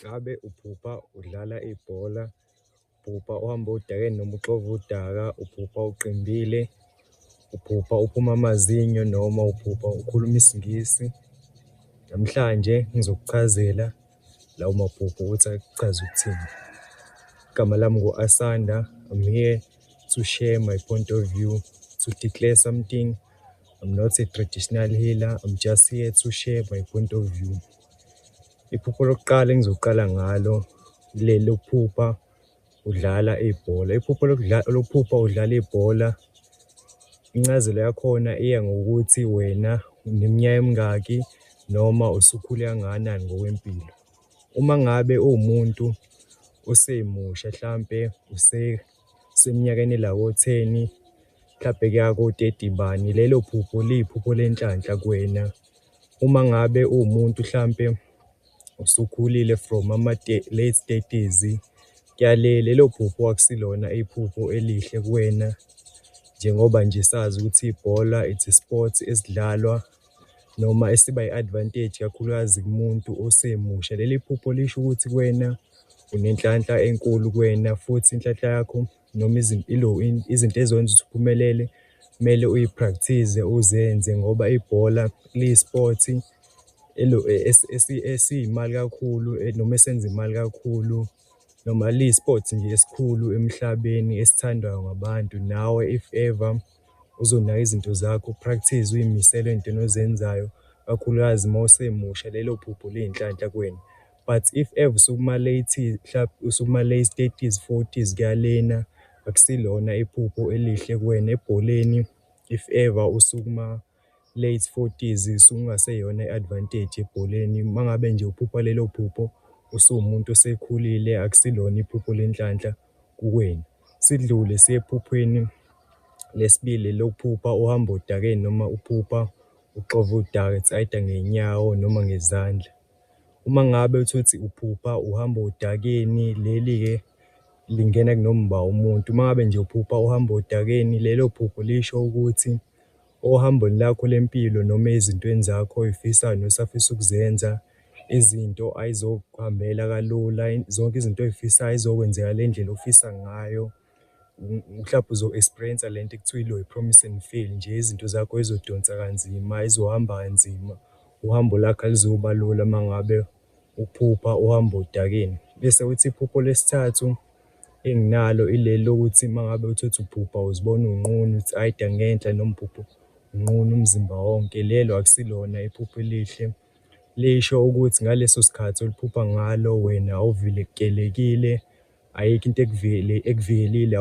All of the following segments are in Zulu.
Ngabe uphupha udlala ibhola, uphupha uhamba odakeni noma uxova udaka, uphupha uqimbile, uphupha uphuma amazinyo noma uphupha ukhuluma isiNgisi. Namhlanje ngizokuchazela lawo maphupho ukuthi akuchaze ukuthini. Igama lami ngu-Asanda. I'm here to share my point of view, to declare something. I'm not a traditional healer. I'm just here to share my point of view. Iphupho lokuqala engizoqala ngalo leli lokuphupha udlala ibhola. Iphupho lokuphupha udlala ibhola, incazelo yakhona iya ngokuthi wena uneminyaka emingaki noma usukhule kangakanani ngokwempilo. Uma ngabe uwumuntu osemusha, hlampe useminyakeni elako-10, mhlampe kuya ko-30 bani, lelo phupho liyiphupho lenhlanhla kuwena. Uma ngabe uwumuntu hlampe usukhulile from late 30s, lelo phupho akusilona iphupho elihle kuwena, njengoba nje sazi ukuthi ibhola it's a sport esidlalwa noma esiba i-advantage kakhulukazi kumuntu osemusha. Leli phupho lisho ukuthi kuwena unenhlanhla enkulu kuwena, futhi inhlanhla yakho noma izinto ezokwenza ukuthi uphumelele kumele uyi-practice-ze uzenze, ngoba ibhola liyi-sport esiyimali kakhulu noma esenza imali kakhulu, noma liyi-sport nje esikhulu emhlabeni esithandwayo ngabantu. Nawe if ever uzonaka izinto zakho, upractice uy'misele ey'ntweni ozenzayo, kakhulukazi uma usemusha, lelo phupho liyinhlanhla kuwena. But if ever usukuma-late 30s, 40s kuya lena, akusilona iphupho elihle kuwena ebholeni. If ever usukuma-late 40s usungaseyona i-advantage ebholeni, uma ngabe nje uphupha lelo phupho usuwumuntu osekhulile, akusilona iphupho lenhlanhla kuwena. Sidlule siye ephuphweni lesibili lokuphupha uhamba odakeni noma uphupha uxova udaka, it's either ngey'nyawo noma ngezandla. Uma ngabe utholukuthi uphupha uhamba odakeni, leli-ke lingena kunoma umuntu. Uma ngabe nje uphupha uhamba odakeni, lelo phupho lisho ukuthi ohambweni lakho lempilo noma ezintweni zakho oy'fisayo nosafisa ukuzenza, izinto ay'zokuhambela kalula, zonke izinto oy'fisayo ay'zokwenzeka ngale ndlela ofisa ngayo. Mhlampe uzo-experience-a lento ekuthiwa ilo i-promise and fail nje, izinto zakho y'zodonsa kanzima, y'zohamba kanzima. Uhambo lakho alizuba lula uma ngabe uphupha uhamba odakeni. Bese kuthi iphupho lesithathu enginalo ileli lokuthi uma ngabe utholukuthi uphupha uzibona unqunu, it's either ngenhla noma uphupha unqunu umzimba wonke. Lelo akusilona iphupho elihle, lisho ukuthi ngaleso sikhathi oliphupha ngalo wena awuvikelekile, ayikho into ekuvikelile,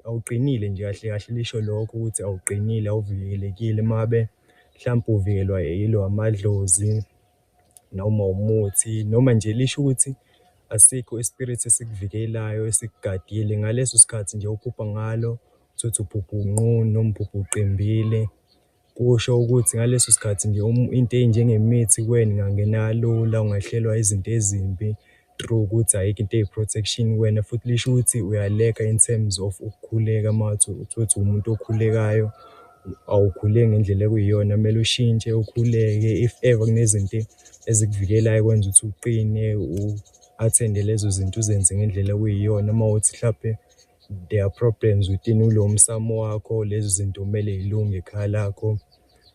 awuqinile nje kahle kahle, lisho lokho ukuthi awuqinile, awuvikelekile. Uma ngabe mhlampe uvikelwa yilo amadlozi noma umuthi, noma nje lisho ukuthi asikho i-spirit esikuvikelayo esikugadile ngaleso sikhathi nje uphupha ngalo. Utholukuthi uphupha unqunu noma uphupha uqimbile, kusho ukuthi ngaleso sikhathi nje into ey'njengemithi kuwena ingangena kalula, ungahlelwa izinto ezimbi through ukuthi ayikho into eyi-protection kuwena, futhi lisho ukuthi uyaleka in terms of ukukhuleka. Uma utholukuthi uwumuntu okhulekayo, awukhuleki ngendlela ekuyiyona, kumele ushintshe ukhuleke. If ever kunezinto ezikuvikelayo kwenza ukuthi uqine, u-attend-e lezo zinto, uzenze ngendlela ekuyiyona. Uma kuwukuthi mhlampe there are problems within kulo msamo wakho, lezo zinto kumele y'lunge ekhaya lakho.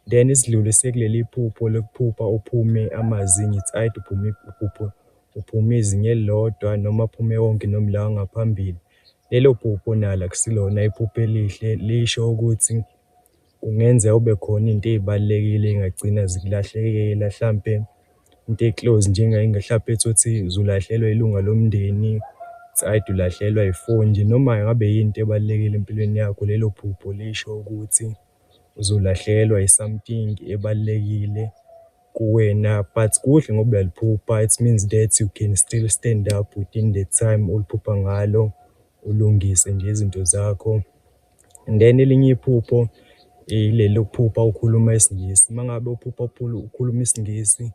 Then isidlule siye kuleli phupho lokuphupha uphume amazinyo, it's either uphume izinyo elilodwa noma aphume wonke noma la wangaphambili. Lelo phupho nalo akusilona iphupho elihle, lisho ukuthi kungenzeka kube khona iy'nto ey'balulekile ey'ngagcina zikulahlekela, hlampe into e-close mhlampe tholukuthi uzulahlelwa ilunga lomndeni, it's either ulahlelwa ifoni nje, noma ngabe yinto ebalulekile empilweni yakho. Lelo phupho lisho ukuthi uzolahlelwa i-something ebalulekile kuwena, but kuhle ngoba uyaliphupha, it means that you can still stand up within the time oliphupha ngalo, ulungise nje izinto zakho. And then elinye iphupho ileli lokuphupha ukhuluma isiNgisi. Uma ngabe uphupha ukhuluma isiNgisi,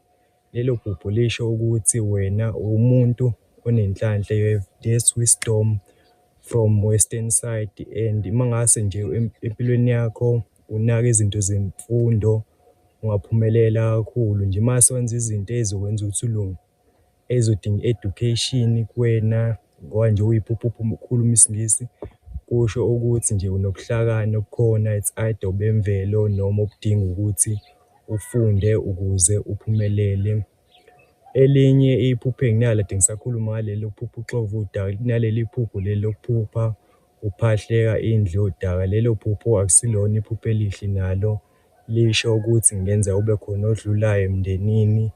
lelo phupho lisho ukuthi wena uwumuntu onenhlanhla, you have this wisdom from western side. And uma ngase nje empilweni yakho unaka izinto zemfundo, ungaphumelela kakhulu nje mase wenza izinto ey'zokwenza ukuthi ezodinga i-education kuwena ngoba nje uyiphupho ukhuluma isiNgisi, kusho ukuthi nje unobuhlakani obukhona, it's either obemvelo noma obudinga ukuthi ufunde ukuze uphumelele. Elinye iphupho enginalo kade ngisakhuluma ngalelo phupho uxova udaka, kunaleli phupho leli lokuphupha uphahleka indlu yodaka. Lelo phupho akusilona iphupho elihle nalo, lisho ukuthi kungenzeka kube khona odlulayo emndenini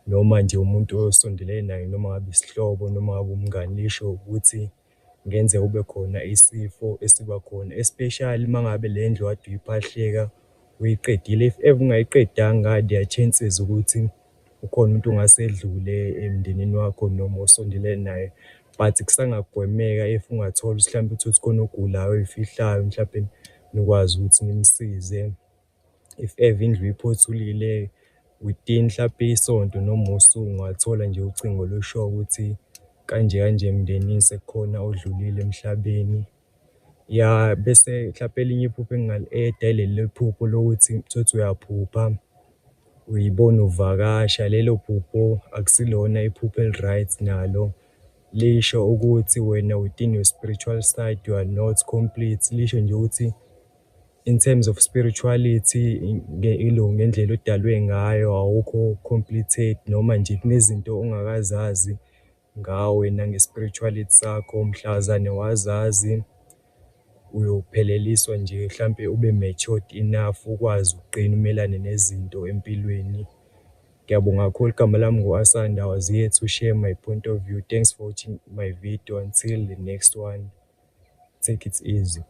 noma nje umuntu osondelene naye, noma ngabe isihlobo noma ngabe umngani. Lisho ukuthi kungenzeka kube khona isifo esiba khona, especially uma ngabe le ndlu kade uyiphahleka uyiqedile. If ever ungayiqedanga, there are chances ukuthi ukhona umuntu ongase edlule emndenini wakho noma osondelene naye, but kusangagwemeka if ungathola ukuthi mhlampe uthole ukuthi khona ogulayo oyifihlayo, mhlampe nikwazi ukuthi nimsize. If ever indlu iphothulile within mhlampe isonto noma usuku, ungathola nje ucingo olushoyo ukuthi kanje kanje emndenini sekukhona odlulile emhlabeni. Ya, bese mhlampe elinye iphupho engingali-eda ileli lephupho lokuthi utholukuthi uyaphupha uyibona uvakasha. Lelo phupho akusilona iphupho eli-right nalo, lisho ukuthi wena within your spiritual side you are not complete. Lisho nje ukuthi in terms of spirituality, ngendlela odalwe ngayo awukho completed, noma nje kunezinto ongakazazi ngawe nange-spirituality sakho. Mhlazane wazazi uyopheleliswa nje, mhlampe ube matured enough ukwazi ukuqina umelane nezinto empilweni. Ngiyabonga kakhulu, igama lami ngu-Asanda. I was here to share my point of view. Thanks for watching my video. Until the next one, take it easy.